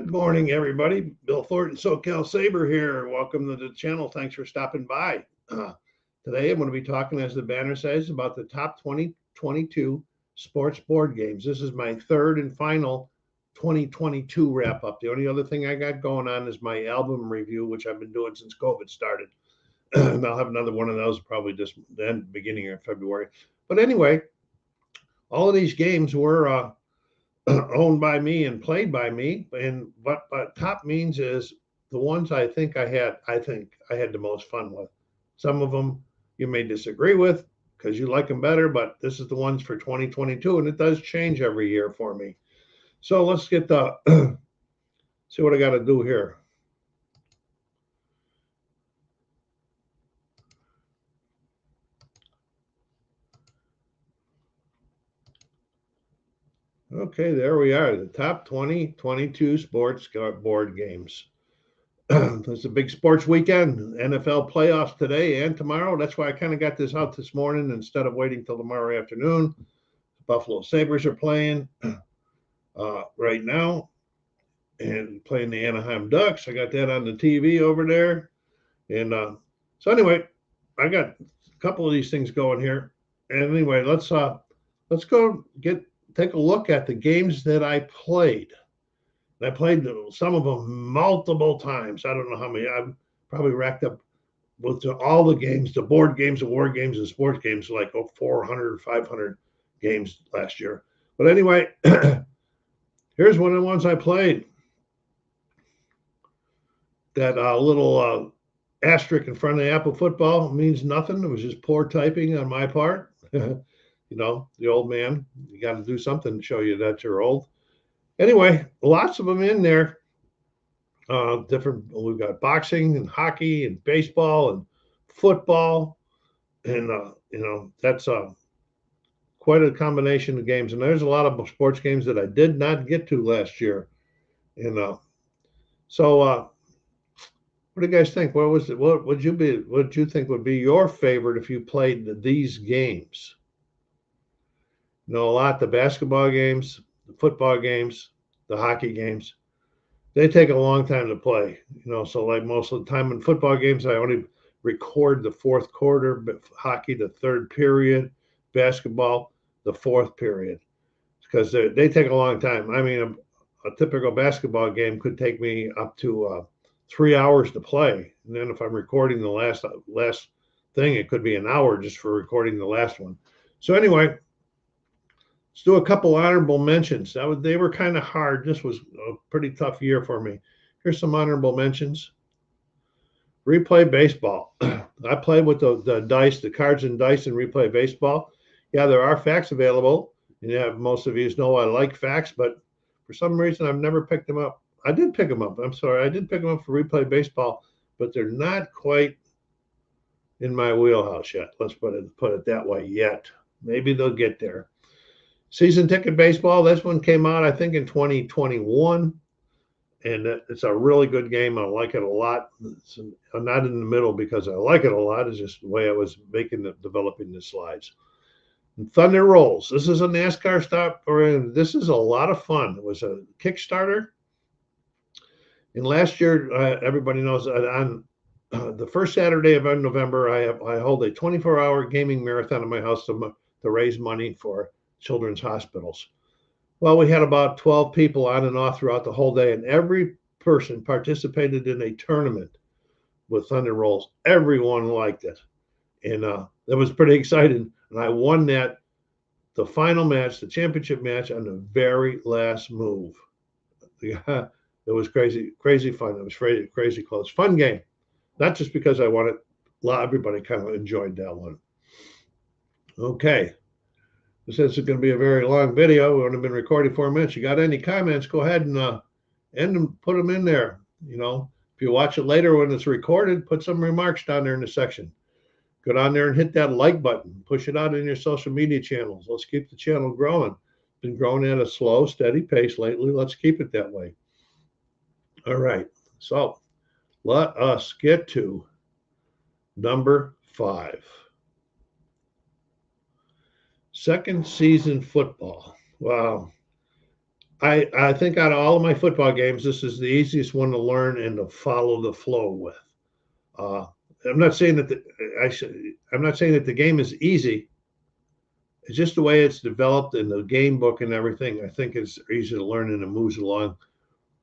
Good morning, everybody. Bill Thornton, SoCalSabre here. Welcome to the channel. Thanks for stopping by. Today, I'm going to be talking, as the banner says, about the top 2022 sports board games. This is my third and final 2022 wrap up. The only other thing I got going on is my album review, which I've been doing since COVID started. And I'll have another one of those probably just then, beginning of February. But anyway, all of these games were owned by me and played by me. And what top means is the ones I think I had the most fun with. Some of them you may disagree with because you like them better, but this is the ones for 2022, and it does change every year for me. So let's get the see what I got to do here. Okay, there we are, the top 2022 sports board games. It's a big sports weekend, NFL playoffs today and tomorrow. That's why I kind of got this out this morning instead of waiting till tomorrow afternoon. Buffalo Sabres are playing right now and playing the Anaheim Ducks. I got that on the TV over there. And so anyway, I got a couple of these things going here. And anyway, let's go take a look at the games that I played. I played some of them multiple times. I don't know how many. I've probably racked up with all the games, the board games, the war games, and sports games, like 400 or 500 games last year. But anyway, here's one of the ones I played. That little asterisk in front of the Apple football means nothing. It was just poor typing on my part. You know, the old man, you got to do something to show you that you're old. Anyway, lots of them in there. Different. We've got boxing and hockey and baseball and football, and that's quite a combination of games. And there's a lot of sports games that I did not get to last year. And so, what do you guys think? What was it? What would you think would be your favorite if you played these games? You know, a lot the basketball games, the football games, the hockey games, they take a long time to play. You know, so like most of the time in football games, I only record the fourth quarter, but hockey, the third period, basketball, the fourth period, because they take a long time. I mean, a typical basketball game could take me up to 3 hours to play. And then if I'm recording the last thing, it could be an hour just for recording the last one. So anyway, let's do a couple honorable mentions. They were kind of hard. This was a pretty tough year for me. Here's some honorable mentions. Replay baseball. I played with the dice, the cards and dice in replay baseball. Yeah, there are facts available. And yeah, most of you know I like facts, but for some reason I've never picked them up. I did pick them up. I'm sorry. I did pick them up for replay baseball, but they're not quite in my wheelhouse yet. Let's put it that way yet. Maybe they'll get there. Season ticket baseball, this one came out, I think, in 2021. And it's a really good game. I like it a lot. I'm not in the middle because I like it a lot. It's just the way I was developing the slides. And Thunder Rolls. This is a NASCAR stop. This is a lot of fun. It was a Kickstarter. And last year, everybody knows on the first Saturday of November, I hold a 24-hour gaming marathon in my house to raise money for children's hospitals. Well, we had about 12 people on and off throughout the whole day, and every person participated in a tournament with Thunder Rolls. Everyone liked it, and it was pretty exciting. And I won the final match, the championship match, on the very last move. Yeah, it was crazy fun. It was crazy close. Fun game. Not just because I won it. Everybody kind of enjoyed that one. Okay. This is going to be a very long video. We've only been recording 4 minutes. You got any comments, go ahead and end them, put them in there. You know, if you watch it later when it's recorded, put some remarks down there in the section. Go down there and hit that like button. Push it out in your social media channels. Let's keep the channel growing. Been growing at a slow, steady pace lately. Let's keep it that way. All right. So let us get to number 5. Second season football. Wow. I think out of all of my football games, this is the easiest one to learn and to follow the flow with. Uh, I'm not saying that I'm not saying that the game is easy. It's just the way it's developed in the game book and everything. I think it's easy to learn and it moves along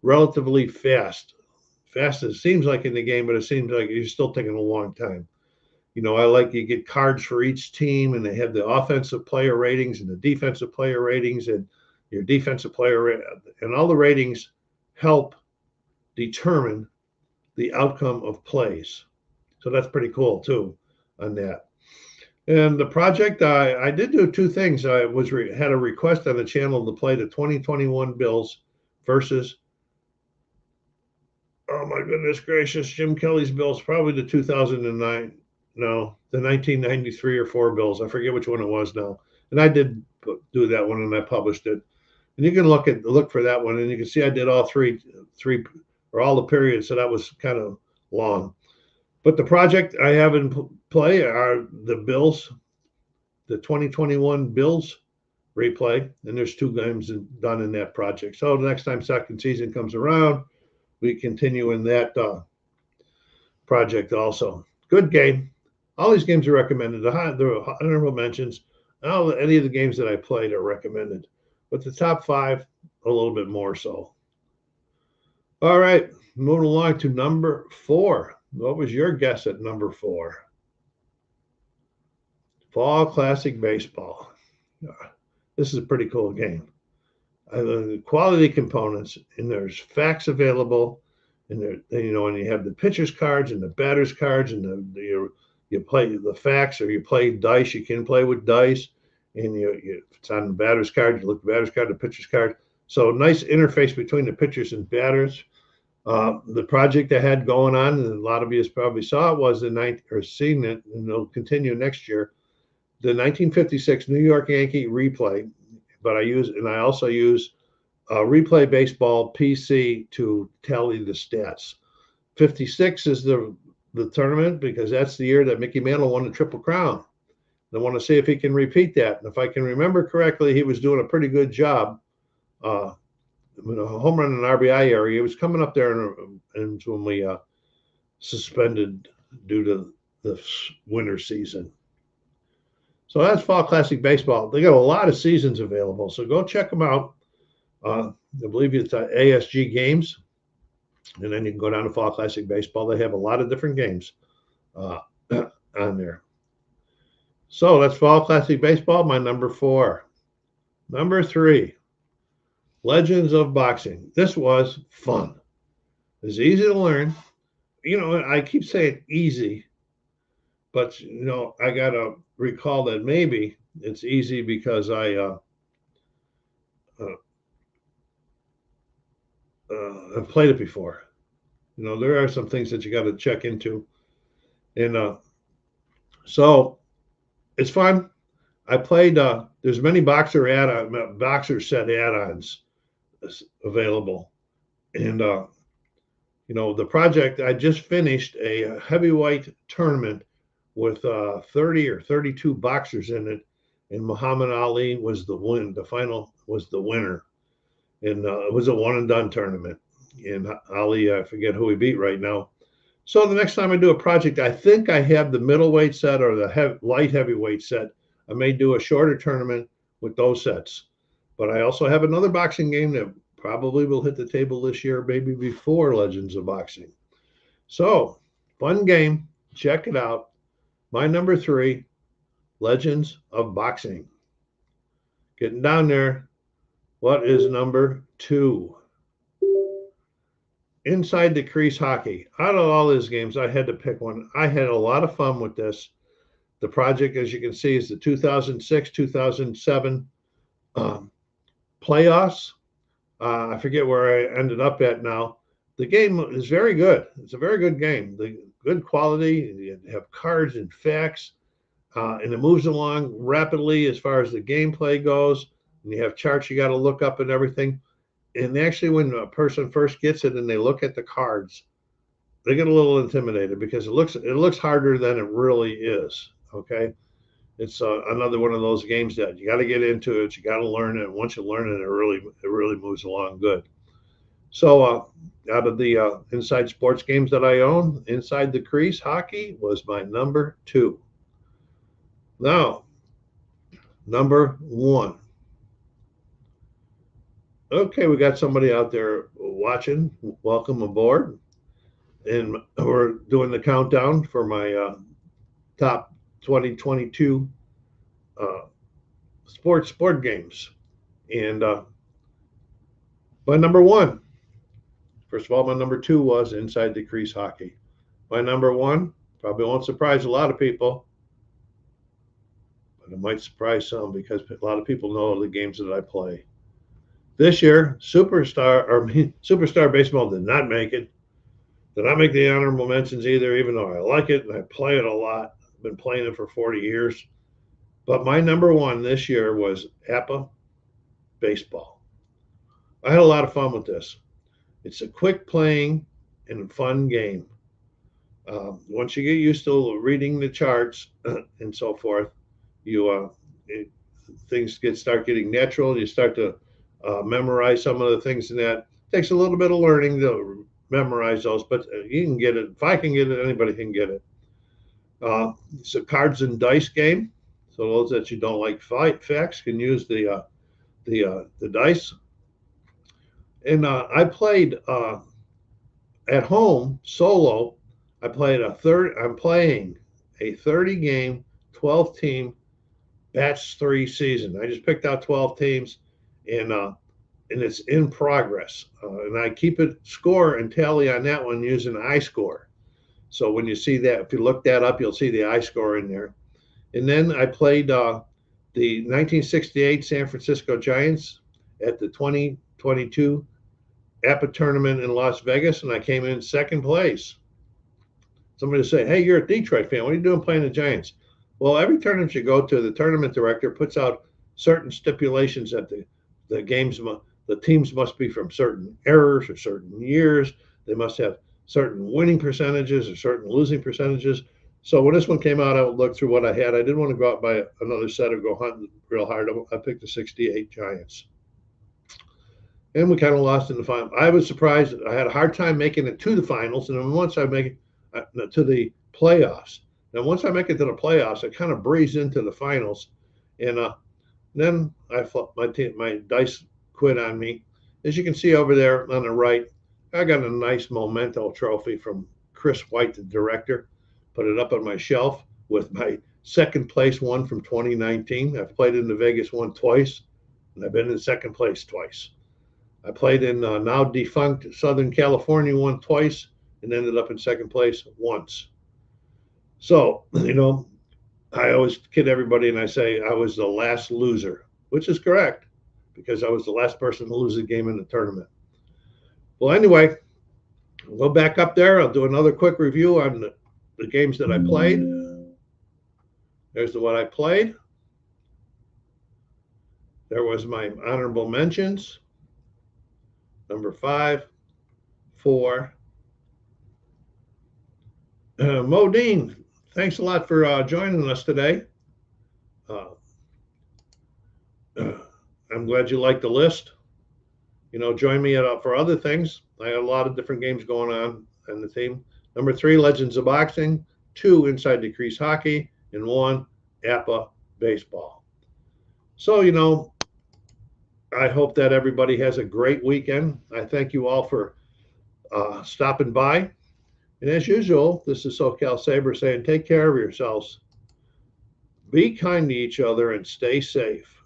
relatively fast. Fast as it seems like in the game, but it seems like you're still taking a long time. I like you get cards for each team, and they have the offensive player ratings and the defensive player ratings, and your defensive player and all the ratings help determine the outcome of plays. So that's pretty cool too on that. And the project, I did do two things. I had a request on the channel to play the 2021 Bills versus, oh my goodness gracious, Jim Kelly's Bills, probably the 2009, no, the 1993 or 4 Bills. I forget which one it was now. And I did do that one, and I published it. And you can look for that one, and you can see I did all three or all the periods, so that was kind of long. But the project I have in play are the Bills, the 2021 Bills replay, and there's 2 games done in that project. So the next time second season comes around, we continue in that project also. Good game. All these games are recommended. The honorable mentions, any of the games that I played are recommended, but the top 5 a little bit more so. All right, moving along to number 4. What was your guess at number 4? Fall Classic Baseball. This is a pretty cool game. The quality components, and there's facts available, and there, and you have the pitcher's cards and the batter's cards, and you play the facts, or you play dice. You can play with dice, and if it's on the batter's card, you look at the batter's card, the pitcher's card. So nice interface between the pitchers and batters. The project I had going on, and a lot of you probably saw it, was seen it, and it'll continue next year. The 1956 New York Yankee replay, but I also use Replay Baseball PC to tally the stats. 56 is the tournament because that's the year that Mickey Mantle won the Triple Crown. I want to see if he can repeat that. And if I can remember correctly, he was doing a pretty good job. A home run and RBI area. He was coming up there, and when we suspended due to the winter season. So that's Fall Classic Baseball. They got a lot of seasons available, so go check them out. I believe it's ASG Games, and then you can go down to Fall Classic Baseball. They have a lot of different games on there. So that's Fall Classic Baseball, my number 4. Number 3, Legends of Boxing. This was fun. It's easy to learn. I keep saying easy, but I got to recall that maybe it's easy because I've played it before. There are some things that you got to check into, and so it's fun. I played. There's many boxer set add-ons available, and the project, I just finished a heavyweight tournament with 30 or 32 boxers in it, and Muhammad Ali was the final was the winner, and it was a one and done tournament. And Ali, I forget who he beat right now. So the next time I do a project, I think I have the middleweight set or the light heavyweight set. I may do a shorter tournament with those sets, but I also have another boxing game that probably will hit the table this year, maybe before Legends of Boxing. So fun game. Check it out. My number 3, Legends of Boxing. Getting down there. What is number 2? Inside the Crease Hockey. Out of all these games, I had to pick one. I had a lot of fun with this. The project, as you can see, is the 2006-2007 playoffs. I forget where I ended up at now. The game is very good. It's a very good game. The good quality. You have cards and facts, and it moves along rapidly as far as the gameplay goes. And you have charts you got to look up and everything. And actually, when a person first gets it and they look at the cards, they get a little intimidated because it looks harder than it really is. Okay, It's another one of those games that you got to get into it. You got to learn it. Once you learn it, it really moves along good. So out of the inside sports games that I own, inside the crease hockey was my number 2. Now, number 1. Okay, we got somebody out there watching. Welcome aboard. And we're doing the countdown for my top 2022 uh, sport games. And my number 1, first of all, my number 2 was inside the crease hockey. My number 1 probably won't surprise a lot of people, but it might surprise some because a lot of people know the games that I play. This year, Superstar Baseball did not make it. Did not make the honorable mentions either, even though I like it and I play it a lot. I've been playing it for 40 years. But my number 1 this year was APA Baseball. I had a lot of fun with this. It's a quick playing and fun game. Once you get used to reading the charts and so forth, things start getting natural. You start to memorize some of the things, and that takes a little bit of learning to memorize those, but you can get it. If I can get it, anybody can get it. It's a cards and dice game, so those that you don't like facts can use the dice. And I played at home solo. I'm playing a 30 game, 12 team batch 3 season. I just picked out 12 teams, and it's in progress. And I keep it score and tally on that one using iScore. So when you see that, if you look that up, you'll see the iScore in there. And then I played the 1968 San Francisco Giants at the 2022 APA tournament in Las Vegas, and I came in second place. Somebody will say, "Hey, you're a Detroit fan. What are you doing playing the Giants?" Well, every tournament you go to, the tournament director puts out certain stipulations that the teams must be from certain eras or certain years. They must have certain winning percentages or certain losing percentages. So when this one came out, I looked through what I had. I didn't want to go out by another set or go hunting real hard. I picked the 68 Giants. And we kind of lost in the final. I was surprised. I had a hard time making it to the finals. And then once I make it to the playoffs, now once I make it to the playoffs, I kind of breeze into the finals. And then my dice quit on me. As you can see over there on the right, I got a nice memento trophy from Chris White, the director. Put it up on my shelf with my second place one from 2019. I've played in the Vegas one twice, and I've been in second place twice. I played in now defunct Southern California one twice and ended up in second place once. So, I always kid everybody and I say I was the last loser, which is correct because I was the last person to lose a game in the tournament. Well, anyway, we'll go back up there. I'll do another quick review on the games that I played. There's what I played. There was my honorable mentions. Number 5, 4. Modine, thanks a lot for joining us today. I'm glad you liked the list. Join me for other things. I had a lot of different games going on the team. Number 3, Legends of Boxing. 2, Inside the Crease Hockey. And 1, APA Baseball. So, I hope that everybody has a great weekend. I thank you all for stopping by. And as usual, this is SoCalSabre saying take care of yourselves. Be kind to each other and stay safe.